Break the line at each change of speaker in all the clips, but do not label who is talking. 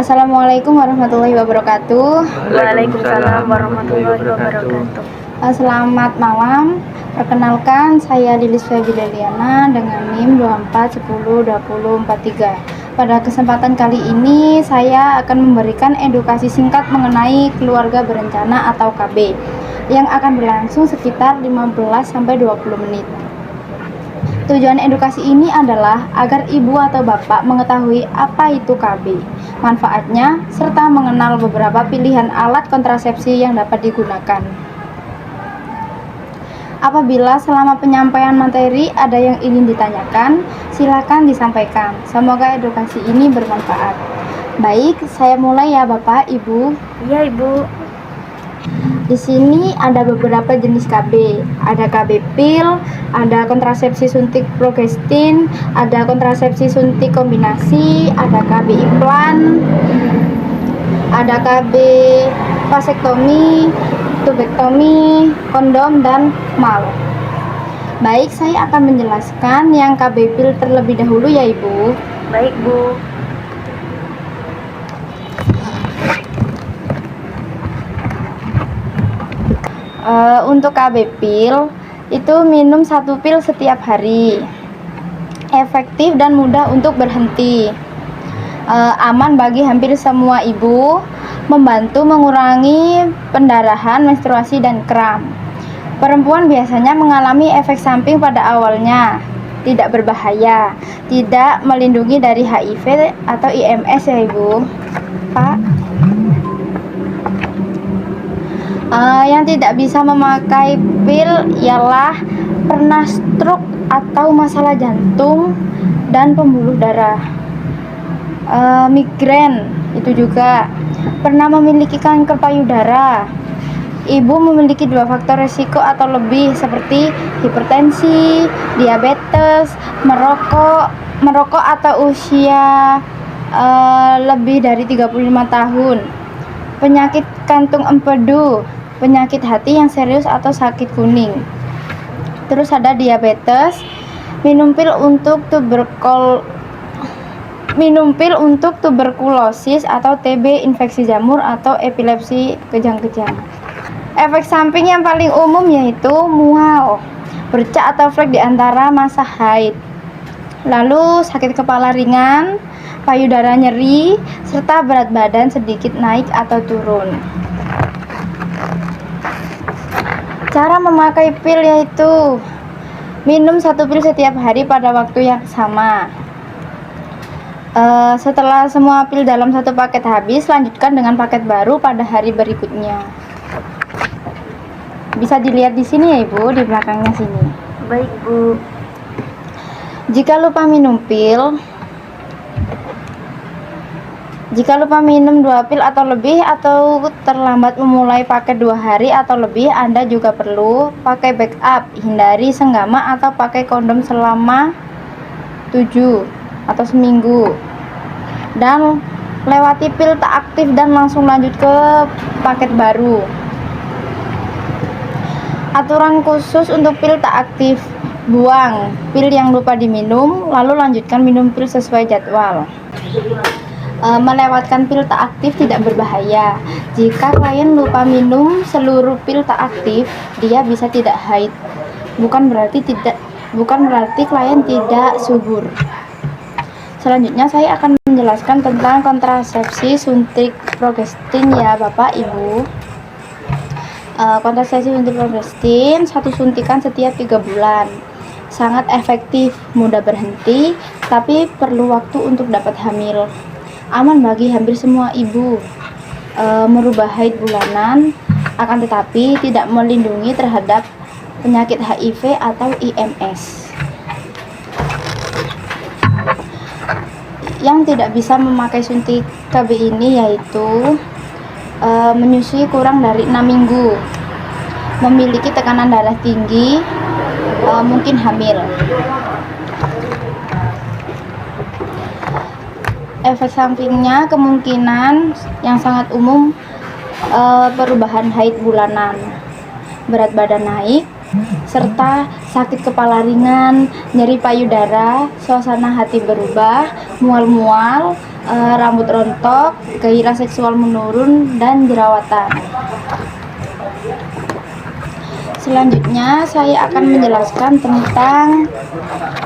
Assalamualaikum warahmatullahi wabarakatuh.
Waalaikumsalam warahmatullahi wabarakatuh.
Selamat malam. Perkenalkan, saya Lilis Febileliana dengan NIM 24102043. Pada kesempatan kali ini saya akan memberikan edukasi singkat mengenai keluarga berencana atau KB yang akan berlangsung sekitar 15-20 menit. Tujuan edukasi ini adalah agar ibu atau bapak mengetahui apa itu KB, manfaatnya, serta mengenal beberapa pilihan alat kontrasepsi yang dapat digunakan. Apabila selama penyampaian materi ada yang ingin ditanyakan, silakan disampaikan. Semoga edukasi ini bermanfaat. Baik, saya mulai ya Bapak, Ibu.
Iya, Ibu.
Di sini ada beberapa jenis KB. Ada KB pil, ada kontrasepsi suntik progestin, ada kontrasepsi suntik kombinasi, ada KB implan, ada KB vasektomi, tubektomi, kondom, dan mal. Baik, saya akan menjelaskan yang KB pil terlebih dahulu ya Ibu.
Baik, Bu.
Untuk KB pil itu minum 1 pil setiap hari, efektif dan mudah untuk berhenti, aman bagi hampir semua ibu, membantu mengurangi pendarahan, menstruasi, dan kram. Perempuan biasanya mengalami efek samping pada awalnya, tidak berbahaya, tidak melindungi dari HIV atau IMS ya Ibu. Pak, yang tidak bisa memakai pil ialah pernah stroke atau masalah jantung dan pembuluh darah, migrain, itu juga pernah memiliki kanker payudara, ibu memiliki 2 faktor resiko atau lebih seperti hipertensi, diabetes, merokok atau usia lebih dari 35 tahun, penyakit kantung empedu, penyakit hati yang serius atau sakit kuning. Terus ada diabetes, minum pil untuk tuberkulosis atau TB, infeksi jamur atau epilepsi kejang-kejang. Efek samping yang paling umum yaitu mual, bercak atau flek di antara masa haid, lalu sakit kepala ringan, payudara nyeri, serta berat badan sedikit naik atau turun. Cara memakai pil yaitu minum 1 pil setiap hari pada waktu yang sama. Setelah semua pil dalam 1 paket habis, lanjutkan dengan paket baru pada hari berikutnya. Bisa dilihat di sini ya Ibu, di belakangnya sini.
Baik, Bu.
Jika lupa minum 2 pil atau lebih, atau terlambat memulai paket 2 hari atau lebih, Anda juga perlu pakai backup. Hindari senggama atau pakai kondom selama 7 atau seminggu, dan lewati pil tak aktif dan langsung lanjut ke paket baru. Aturan khusus untuk pil tak aktif: buang pil yang lupa diminum, lalu lanjutkan minum pil sesuai jadwal. Melewatkan pil tak aktif tidak berbahaya. Jika klien lupa minum seluruh pil tak aktif, dia bisa tidak haid. Bukan berarti klien tidak subur. Selanjutnya saya akan menjelaskan tentang kontrasepsi suntik progestin ya Bapak Ibu. Kontrasepsi suntik progestin 1 suntikan setiap 3 bulan. Sangat efektif, mudah berhenti, tapi perlu waktu untuk dapat hamil. Aman bagi hampir semua ibu, merubah haid bulanan, akan tetapi tidak melindungi terhadap penyakit HIV atau IMS. Yang tidak bisa memakai suntik KB ini yaitu menyusui kurang dari 6 minggu, memiliki tekanan darah tinggi, mungkin hamil. Efek sampingnya kemungkinan yang sangat umum perubahan haid bulanan, berat badan naik, serta sakit kepala ringan, nyeri payudara, suasana hati berubah, mual-mual, rambut rontok, gairah seksual menurun, dan jerawatan. Selanjutnya saya akan menjelaskan tentang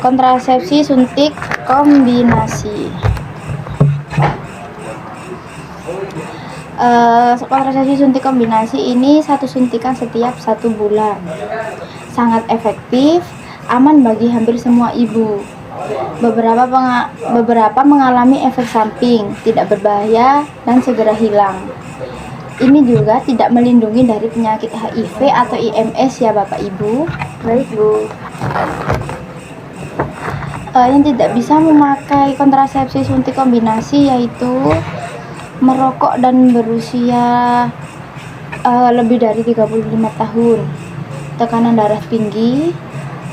kontrasepsi suntik kombinasi. Kontrasepsi suntik kombinasi ini satu suntikan setiap 1 bulan. Sangat efektif, aman bagi hampir semua ibu. Beberapa mengalami efek samping, tidak berbahaya, dan segera hilang. Ini juga tidak melindungi dari penyakit HIV atau IMS ya Bapak Ibu.
Baik Bu.
Yang tidak bisa memakai kontrasepsi suntik kombinasi yaitu merokok dan berusia lebih dari 35 tahun, tekanan darah tinggi,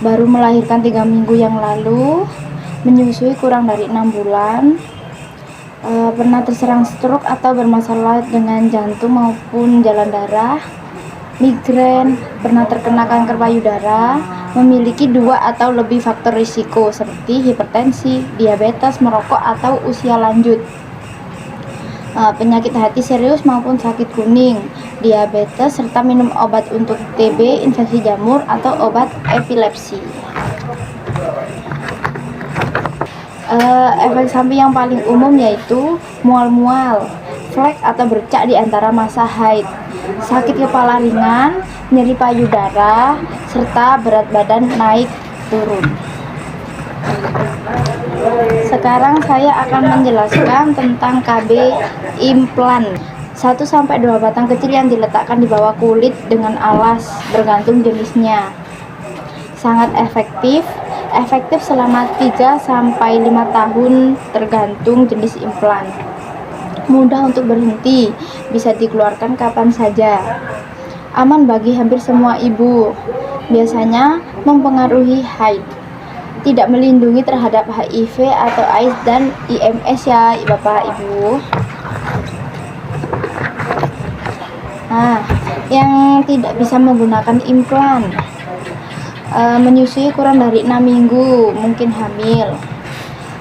baru melahirkan 3 minggu yang lalu, menyusui kurang dari 6 bulan, pernah terserang stroke atau bermasalah dengan jantung maupun jalan darah, migrain, pernah terkena kanker payudara, memiliki 2 atau lebih faktor risiko seperti hipertensi, diabetes, merokok, atau usia lanjut, penyakit hati serius maupun sakit kuning, diabetes, serta minum obat untuk TB, infeksi jamur, atau obat epilepsi. Efek samping yang paling umum yaitu mual-mual, flek atau bercak di antara masa haid, sakit kepala ringan, nyeri payudara, serta berat badan naik turun. Sekarang saya akan menjelaskan tentang KB implan. 1-2 batang kecil yang diletakkan di bawah kulit dengan alas, bergantung jenisnya. Sangat efektif selama 3-5 tahun tergantung jenis implan. Mudah untuk berhenti, bisa dikeluarkan kapan saja. Aman bagi hampir semua ibu. Biasanya mempengaruhi haid. Tidak melindungi terhadap HIV atau AIDS dan IMS ya Bapak Ibu. Nah, yang tidak bisa menggunakan implan, menyusui kurang dari 6 minggu, mungkin hamil,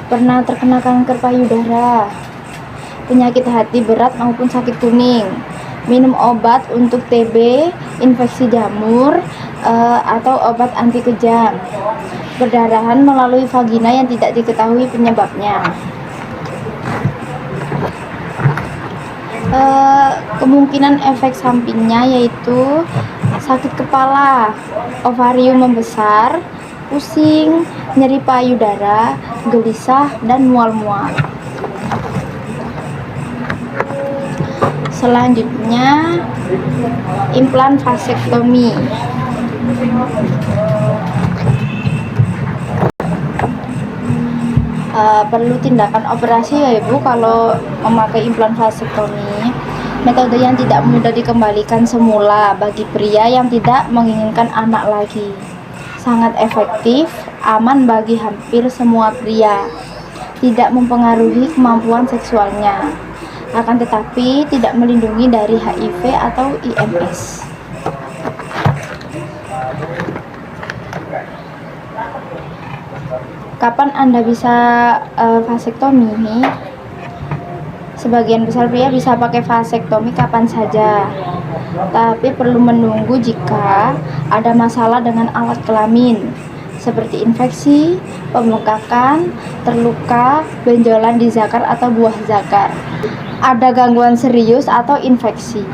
pernah terkena kanker payudara, penyakit hati berat maupun sakit kuning, minum obat untuk TB, infeksi jamur, atau obat anti kejang, perdarahan melalui vagina yang tidak diketahui penyebabnya. Kemungkinan efek sampingnya yaitu sakit kepala, ovarium membesar, pusing, nyeri payudara, gelisah, dan mual-mual. Selanjutnya, implan vasektomi. Perlu tindakan operasi ya Ibu kalau memakai implan vasektomi. Metode yang tidak mudah dikembalikan semula bagi pria yang tidak menginginkan anak lagi. Sangat efektif, aman bagi hampir semua pria. Tidak mempengaruhi kemampuan seksualnya. Akan tetapi tidak melindungi dari HIV atau IMS. Kapan Anda bisa vasektomi? Sebagian besar pria bisa pakai vasektomi kapan saja, tapi perlu menunggu jika ada masalah dengan alat kelamin seperti infeksi, pembengkakan, terluka, benjolan di zakar atau buah zakar, ada gangguan serius atau infeksi.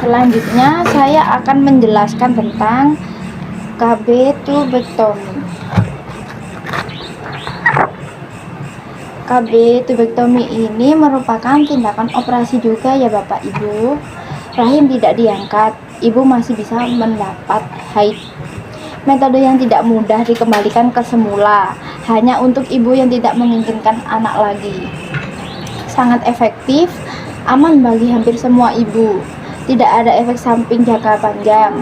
Selanjutnya saya akan menjelaskan tentang KB tubektomi. KB tubektomi ini merupakan tindakan operasi juga ya Bapak Ibu. Rahim tidak diangkat, ibu masih bisa mendapat haid. Metode yang tidak mudah dikembalikan ke semula, hanya untuk ibu yang tidak menginginkan anak lagi. Sangat efektif, aman bagi hampir semua ibu. Tidak ada efek samping jangka panjang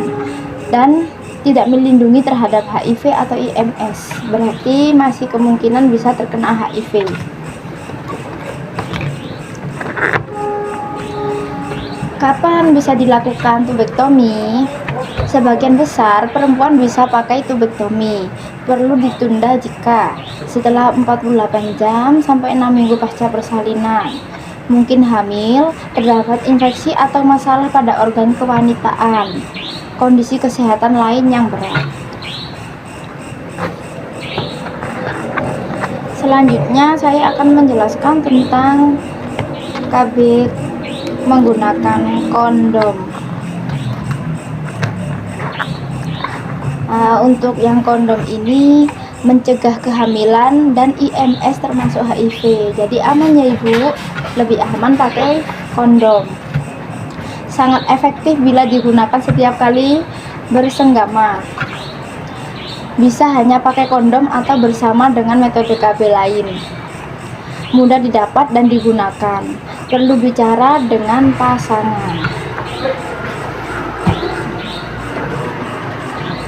dan tidak melindungi terhadap HIV atau IMS, berarti masih kemungkinan bisa terkena HIV. Kapan bisa dilakukan tubektomi? Sebagian besar perempuan bisa pakai tubektomi. Perlu ditunda jika setelah 48 jam sampai 6 minggu pasca persalinan, mungkin hamil, terdapat infeksi atau masalah pada organ kewanitaan, kondisi kesehatan lain yang berat. Selanjutnya saya akan menjelaskan tentang KB menggunakan kondom. Untuk yang kondom ini mencegah kehamilan dan IMS termasuk HIV. Jadi aman ya ibu, lebih aman pakai kondom. Sangat efektif bila digunakan setiap kali bersenggama. Bisa hanya pakai kondom atau bersama dengan metode KB lain. Mudah didapat dan digunakan. Perlu bicara dengan pasangan.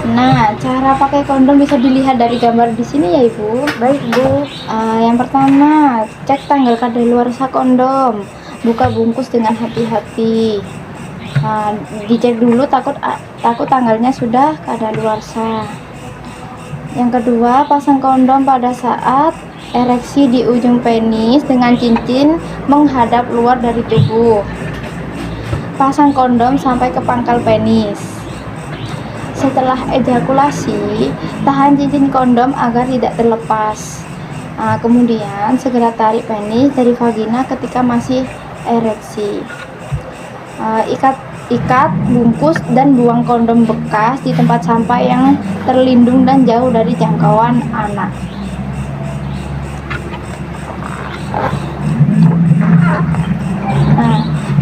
Nah, cara pakai kondom bisa dilihat dari gambar di sini ya ibu.
Baik bu.
Yang pertama, cek tanggal kadaluarsa kondom. Buka bungkus dengan hati-hati. Dicek dulu takut tanggalnya sudah kadaluarsa. Yang kedua, pasang kondom pada saat ereksi di ujung penis dengan cincin menghadap luar dari tubuh. Pasang kondom sampai ke pangkal penis. Setelah ejakulasi, tahan cincin kondom agar tidak terlepas. Kemudian segera tarik penis dari vagina ketika masih ereksi. Ikat, bungkus, dan buang kondom bekas di tempat sampah yang terlindung dan jauh dari jangkauan anak.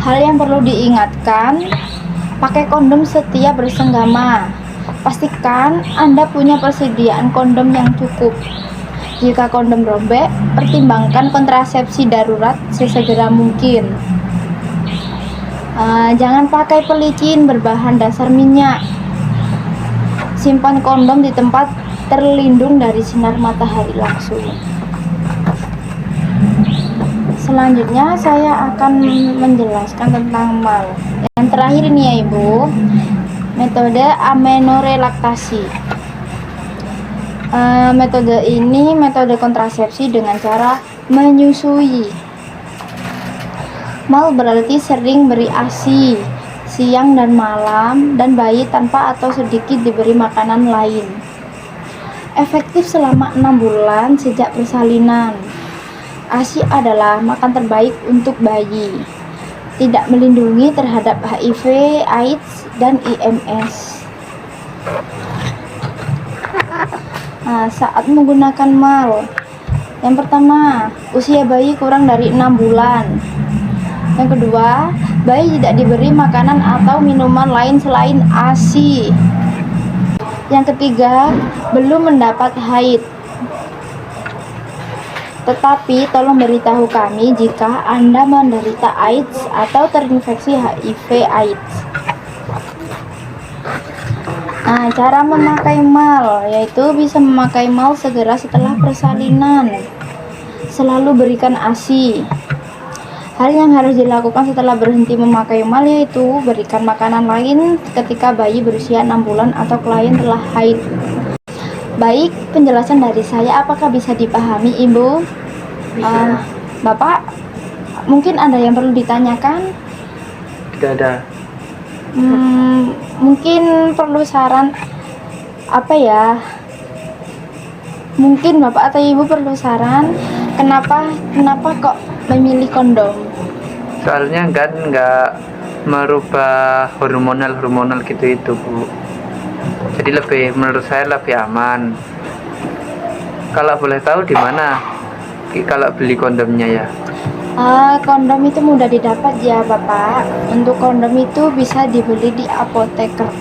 Hal yang perlu diingatkan, pakai kondom setiap bersenggama. Pastikan Anda punya persediaan kondom yang cukup. Jika kondom robek, pertimbangkan kontrasepsi darurat sesegera mungkin. Jangan pakai pelicin berbahan dasar minyak. Simpan kondom di tempat terlindung dari sinar matahari langsung. Selanjutnya saya akan menjelaskan tentang mal. Yang terakhir ini ya ibu, metode amenorelaktasi. Metode ini metode kontrasepsi dengan cara menyusui. Mal berarti sering beri ASI siang dan malam, dan bayi tanpa atau sedikit diberi makanan lain. Efektif selama 6 bulan sejak persalinan. ASI adalah makan terbaik untuk bayi. Tidak melindungi terhadap HIV, AIDS, dan IMS. Saat menggunakan mal, yang pertama, usia bayi kurang dari 6 bulan. Yang kedua, bayi tidak diberi makanan atau minuman lain selain ASI. Yang ketiga, belum mendapat haid. Tetapi tolong beritahu kami jika Anda menderita AIDS atau terinfeksi HIV/AIDS. Cara memakai mal, yaitu bisa memakai mal segera setelah persalinan. Selalu berikan ASI. Hal yang harus dilakukan setelah berhenti memakai mal yaitu berikan makanan lain ketika bayi berusia 6 bulan atau klien telah haid. Baik, penjelasan dari saya apakah bisa dipahami ibu? Bapak, mungkin ada yang perlu ditanyakan?
Tidak ada.
Mungkin perlu saran apa ya? Mungkin bapak atau ibu perlu saran kenapa kok memilih kondom?
Soalnya kan nggak merubah hormonal gitu itu bu. Jadi menurut saya lebih aman. Kalau boleh tahu di mana kalau beli kondomnya ya?
Kondom itu mudah didapat ya bapak. Untuk kondom itu bisa dibeli di apoteker.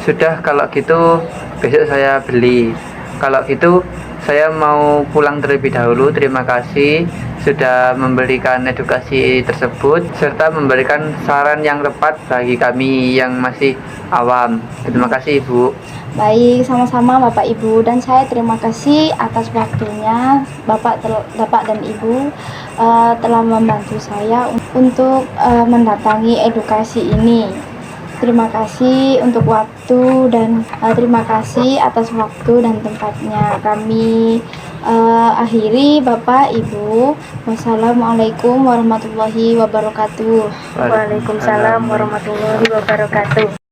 Sudah, kalau gitu besok saya beli. Kalau gitu saya mau pulang terlebih dahulu. Terima kasih sudah memberikan edukasi tersebut serta memberikan saran yang tepat bagi kami yang masih awam. Terima kasih ibu.
Baik, sama-sama Bapak Ibu, dan saya terima kasih atas waktunya Bapak dan Ibu telah membantu saya untuk mendatangi edukasi ini. Terima kasih untuk waktu dan terima kasih atas waktu dan tempatnya. Kami akhiri Bapak Ibu. Wassalamualaikum warahmatullahi wabarakatuh.
Waalaikumsalam warahmatullahi wabarakatuh.